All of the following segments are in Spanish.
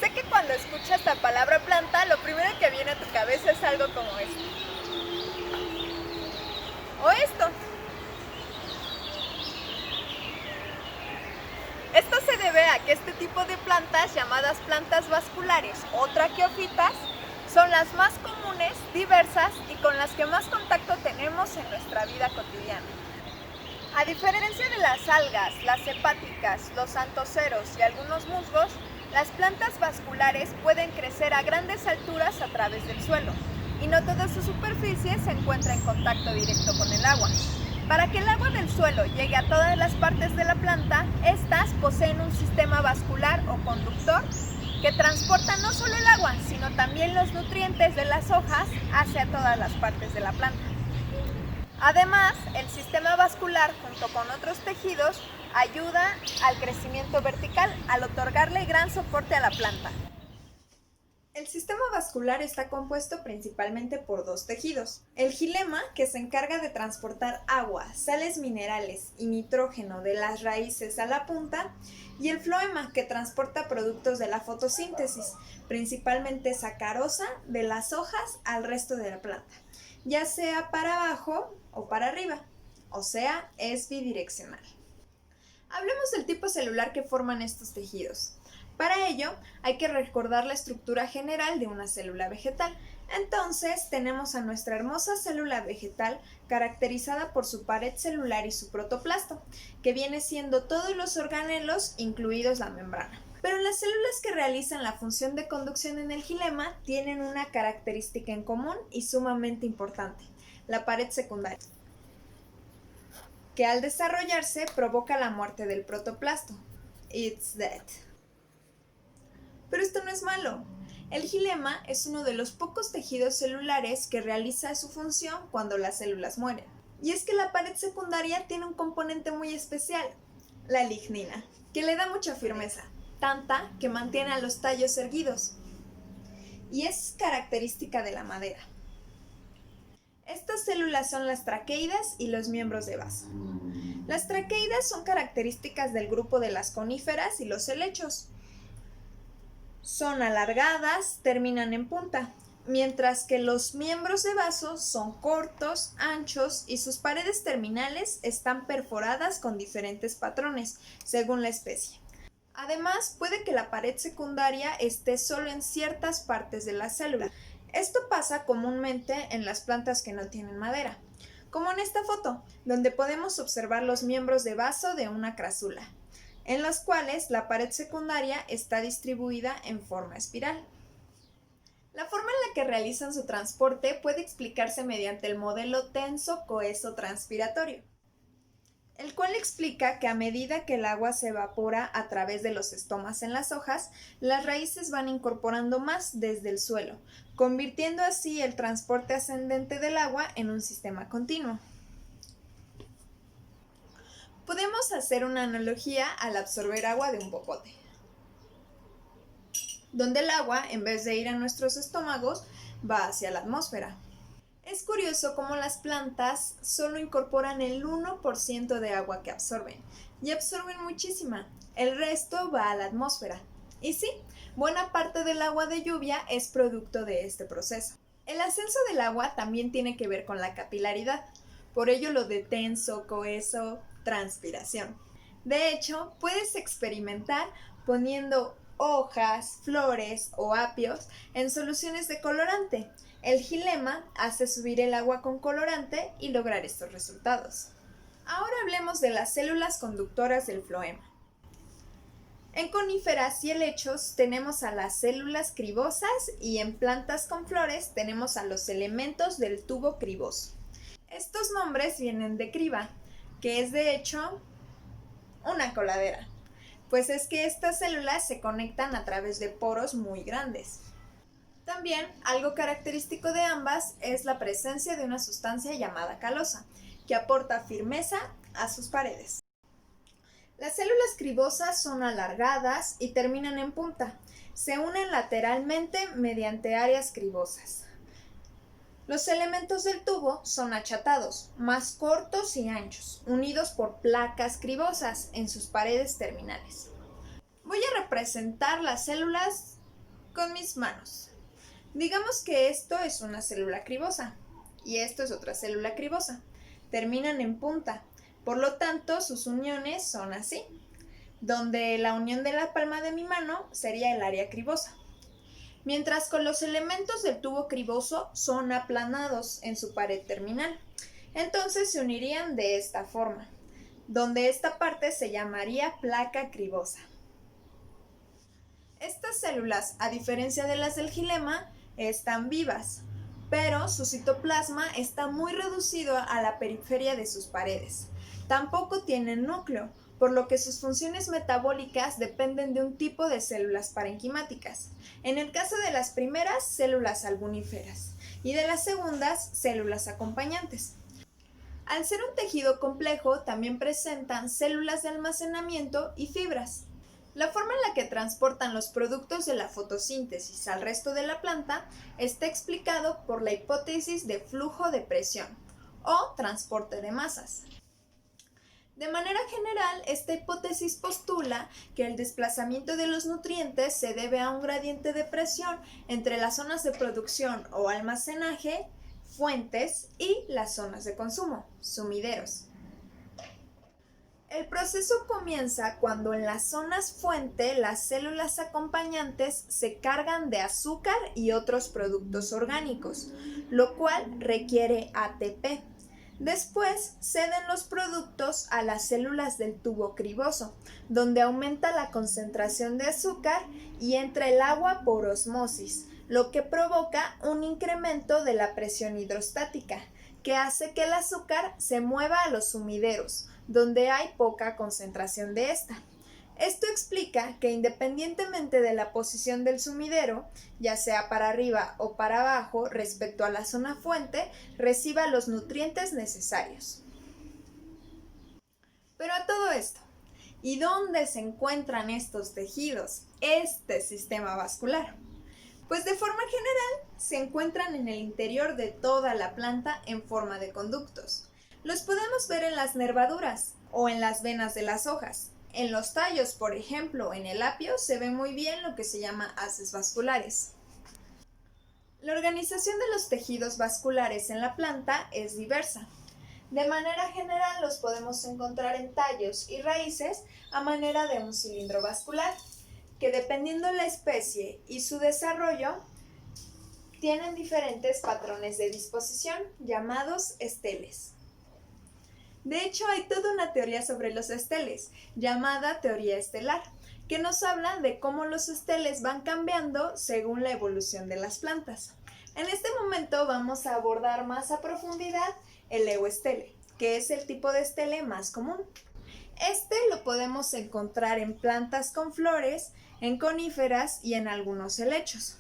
Sé que cuando escuchas la palabra planta, lo primero que viene a tu cabeza es algo como esto. O esto. Esto se debe a que este tipo de plantas, llamadas plantas vasculares o traqueófitas, son las más comunes, diversas y con las que más contacto tenemos en nuestra vida cotidiana. A diferencia de las algas, las hepáticas, los antoceros y algunos musgos, las plantas vasculares pueden crecer a grandes alturas a través del suelo y no toda su superficie se encuentra en contacto directo con el agua. Para que el agua del suelo llegue a todas las partes de la planta, estas poseen un sistema vascular o conductor que transporta no solo el agua, sino también los nutrientes de las hojas hacia todas las partes de la planta. Además, el sistema vascular, junto con otros tejidos, ayuda al crecimiento vertical al otorgarle gran soporte a la planta. El sistema vascular está compuesto principalmente por dos tejidos. El xilema, que se encarga de transportar agua, sales minerales y nitrógeno de las raíces a la punta, y el floema, que transporta productos de la fotosíntesis, principalmente sacarosa, de las hojas al resto de la planta, ya sea para abajo o para arriba, o sea, es bidireccional. Hablemos del tipo celular que forman estos tejidos. Para ello, hay que recordar la estructura general de una célula vegetal. Entonces, tenemos a nuestra hermosa célula vegetal caracterizada por su pared celular y su protoplasto, que viene siendo todos los organelos, incluidos la membrana. Pero las células que realizan la función de conducción en el xilema tienen una característica en común y sumamente importante: la pared secundaria, que al desarrollarse provoca la muerte del protoplasto. It's dead. Pero esto no es malo. El xilema es uno de los pocos tejidos celulares que realiza su función cuando las células mueren. Y es que la pared secundaria tiene un componente muy especial, la lignina, que le da mucha firmeza, tanta que mantiene a los tallos erguidos. Y es característica de la madera. Estas células son las traqueidas y los miembros de vaso. Las traqueidas son características del grupo de las coníferas y los helechos. Son alargadas, terminan en punta, mientras que los miembros de vaso son cortos, anchos y sus paredes terminales están perforadas con diferentes patrones, según la especie. Además, puede que la pared secundaria esté solo en ciertas partes de la célula. Esto pasa comúnmente en las plantas que no tienen madera, como en esta foto, donde podemos observar los miembros de vaso de una crasula, en los cuales la pared secundaria está distribuida en forma espiral. La forma en la que realizan su transporte puede explicarse mediante el modelo tenso-coheso-transpiratorio, el cual explica que a medida que el agua se evapora a través de los estomas en las hojas, las raíces van incorporando más desde el suelo, convirtiendo así el transporte ascendente del agua en un sistema continuo. Podemos hacer una analogía al absorber agua de un popote, donde el agua, en vez de ir a nuestros estómagos, va hacia la atmósfera. Es curioso cómo las plantas solo incorporan el 1% de agua que absorben, y absorben muchísima. El resto va a la atmósfera. Y sí, buena parte del agua de lluvia es producto de este proceso. El ascenso del agua también tiene que ver con la capilaridad, por ello lo de tenso, coheso, transpiración. De hecho, puedes experimentar poniendo hojas, flores o apios en soluciones de colorante. El xilema hace subir el agua con colorante y lograr estos resultados. Ahora hablemos de las células conductoras del floema. En coníferas y helechos tenemos a las células cribosas y en plantas con flores tenemos a los elementos del tubo criboso. Estos nombres vienen de criba, que es de hecho una coladera, pues es que estas células se conectan a través de poros muy grandes. También, algo característico de ambas es la presencia de una sustancia llamada calosa, que aporta firmeza a sus paredes. Las células cribosas son alargadas y terminan en punta. Se unen lateralmente mediante áreas cribosas. Los elementos del tubo son achatados, más cortos y anchos, unidos por placas cribosas en sus paredes terminales. Voy a representar las células con mis manos. Digamos que esto es una célula cribosa y esto es otra célula cribosa. Terminan en punta, por lo tanto sus uniones son así, donde la unión de la palma de mi mano sería el área cribosa. Mientras con los elementos del tubo criboso son aplanados en su pared terminal. Entonces se unirían de esta forma, donde esta parte se llamaría placa cribosa. Estas células, a diferencia de las del xilema, están vivas, pero su citoplasma está muy reducido a la periferia de sus paredes. Tampoco tienen núcleo, por lo que sus funciones metabólicas dependen de un tipo de células parenquimáticas. En el caso de las primeras, células albuníferas, y de las segundas, células acompañantes. Al ser un tejido complejo, también presentan células de almacenamiento y fibras. La forma en la que transportan los productos de la fotosíntesis al resto de la planta está explicado por la hipótesis de flujo de presión o transporte de masas. De manera general, esta hipótesis postula que el desplazamiento de los nutrientes se debe a un gradiente de presión entre las zonas de producción o almacenaje, fuentes, y las zonas de consumo, sumideros. El proceso comienza cuando en las zonas fuente las células acompañantes se cargan de azúcar y otros productos orgánicos, lo cual requiere ATP. Después ceden los productos a las células del tubo criboso, donde aumenta la concentración de azúcar y entra el agua por osmosis, lo que provoca un incremento de la presión hidrostática, que hace que el azúcar se mueva a los sumideros, donde hay poca concentración de esta. Esto explica que independientemente de la posición del sumidero, ya sea para arriba o para abajo respecto a la zona fuente, reciba los nutrientes necesarios. Pero a todo esto, ¿y dónde se encuentran estos tejidos, este sistema vascular? Pues de forma general se encuentran en el interior de toda la planta en forma de conductos. Los podemos ver en las nervaduras o en las venas de las hojas. En los tallos, por ejemplo, en el apio, se ve muy bien lo que se llama haces vasculares. La organización de los tejidos vasculares en la planta es diversa. De manera general los podemos encontrar en tallos y raíces a manera de un cilindro vascular, que dependiendo la especie y su desarrollo, tienen diferentes patrones de disposición llamados esteles. De hecho, hay toda una teoría sobre los esteles, llamada teoría estelar, que nos habla de cómo los esteles van cambiando según la evolución de las plantas. En este momento vamos a abordar más a profundidad el euestele, que es el tipo de estele más común. Este lo podemos encontrar en plantas con flores, en coníferas y en algunos helechos.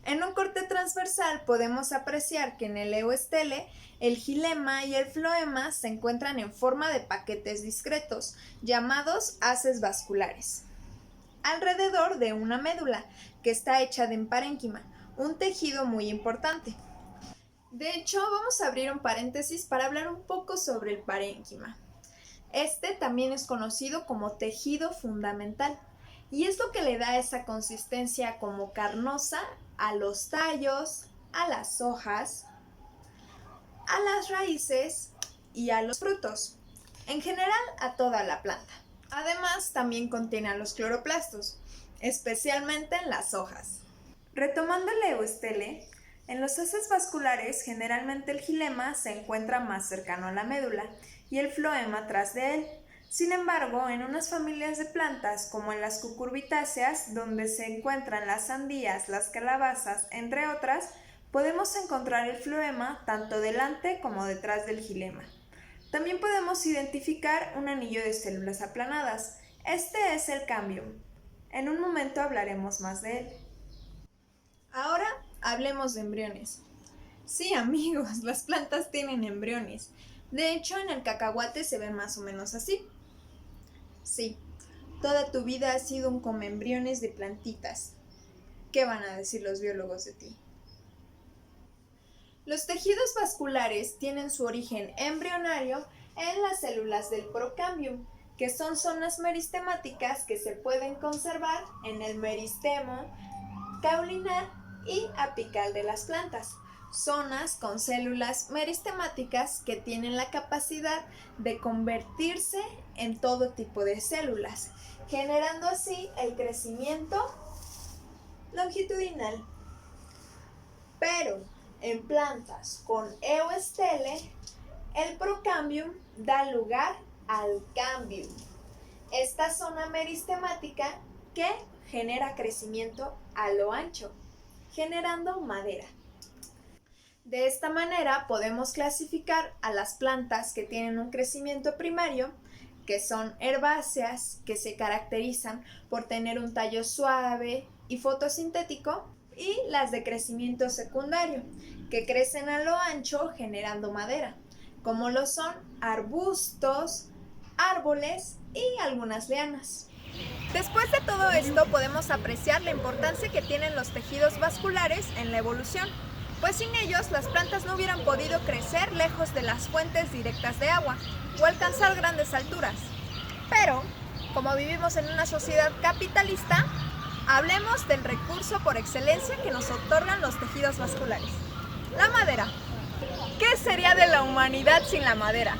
En un corte transversal podemos apreciar que en el euestele el xilema y el floema se encuentran en forma de paquetes discretos, llamados haces vasculares, alrededor de una médula, que está hecha de parénquima, un tejido muy importante. De hecho, vamos a abrir un paréntesis para hablar un poco sobre el parénquima. Este también es conocido como tejido fundamental, y es lo que le da esa consistencia como carnosa a los tallos, a las hojas, a las raíces y a los frutos, en general a toda la planta. Además, también contiene a los cloroplastos, especialmente en las hojas. Retomando el euestele, en los haces vasculares generalmente el xilema se encuentra más cercano a la médula y el floema tras de él. Sin embargo, en unas familias de plantas, como en las cucurbitáceas, donde se encuentran las sandías, las calabazas, entre otras, podemos encontrar el floema tanto delante como detrás del xilema. También podemos identificar un anillo de células aplanadas. Este es el cambium. En un momento hablaremos más de él. Ahora hablemos de embriones. Sí, amigos, las plantas tienen embriones. De hecho, en el cacahuate se ve más o menos así. Sí, toda tu vida has sido un come-embriones de plantitas. ¿Qué van a decir los biólogos de ti? Los tejidos vasculares tienen su origen embrionario en las células del procambium, que son zonas meristemáticas que se pueden conservar en el meristemo, caulinar y apical de las plantas, zonas con células meristemáticas que tienen la capacidad de convertirse en todo tipo de células, generando así el crecimiento longitudinal. Pero en plantas con eoestele, el procambium da lugar al cambium, esta zona meristemática que genera crecimiento a lo ancho, generando madera. De esta manera podemos clasificar a las plantas que tienen un crecimiento primario, que son herbáceas, que se caracterizan por tener un tallo suave y fotosintético, y las de crecimiento secundario, que crecen a lo ancho generando madera, como lo son arbustos, árboles y algunas lianas. Después de todo esto podemos apreciar la importancia que tienen los tejidos vasculares en la evolución, pues sin ellos las plantas no hubieran podido crecer lejos de las fuentes directas de agua o alcanzar grandes alturas. Pero, como vivimos en una sociedad capitalista, hablemos del recurso por excelencia que nos otorgan los tejidos vasculares: la madera. ¿Qué sería de la humanidad sin la madera?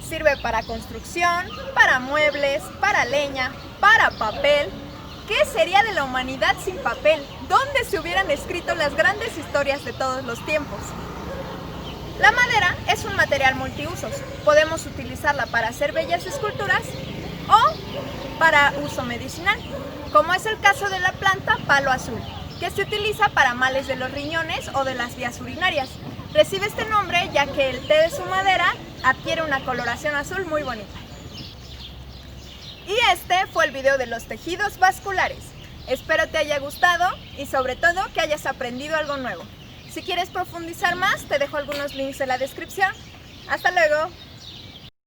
Sirve para construcción, para muebles, para leña, para papel. ¿Qué sería de la humanidad sin papel? ¿Dónde se hubieran escrito las grandes historias de todos los tiempos? La madera es un material multiusos. Podemos utilizarla para hacer bellas esculturas o para uso medicinal, como es el caso de la planta palo azul, que se utiliza para males de los riñones o de las vías urinarias. Recibe este nombre ya que el té de su madera adquiere una coloración azul muy bonita. Y este fue el video de los tejidos vasculares. Espero te haya gustado y sobre todo que hayas aprendido algo nuevo. Si quieres profundizar más, te dejo algunos links en la descripción. ¡Hasta luego!